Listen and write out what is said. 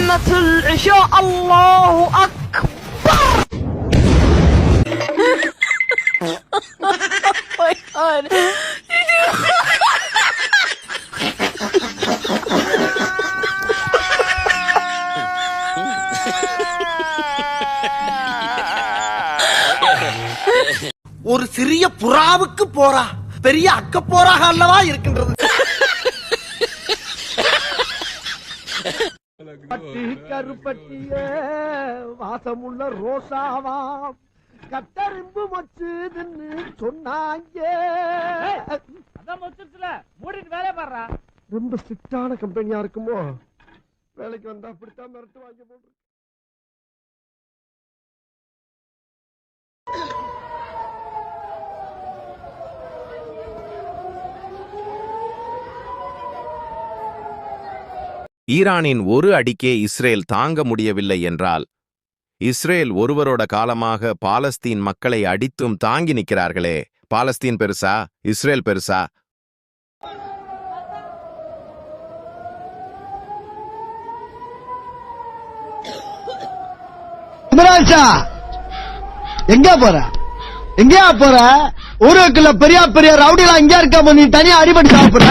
أقيمت العشاء الله أكبر. Oh my God. ஒரு சிறிய புறாவுக்கு போரா பெரிய அக்க போராக அல்லவா இருக்கின்றது. பட்டி கருப்பட்டிய வாசமுள்ள ரோசாவா கட்டரும்பு மொச்சுதுன்னு சொன்னாங்க. அதான் மொச்சுல மூடிட்டு வேலைய பாடுறா. ரொம்ப ஸ்ட்ரிக்டான கம்பெனியா இருக்குமோ? வேலைக்கு வந்தா அப்படித்தான் மிரட்டு வாங்க போட்டு. ஈரானின் ஒரு அடிக்கே இஸ்ரேல் தாங்க முடியவில்லை என்றால், இஸ்ரேல் ஒருவரோட காலமாக பாலஸ்தீன் மக்களை அடித்தும் தாங்கி நிற்கிறார்களே. பாலஸ்தீன் பெருசா, இஸ்ரேல் பெருசா? எங்க போற? எங்கயா போற? ஊருக்குள்ள பெரிய பெரிய ரவுடிலாம் எங்க இருக்க? நீ தனியா அடிபட்டு சாப்பிடுற.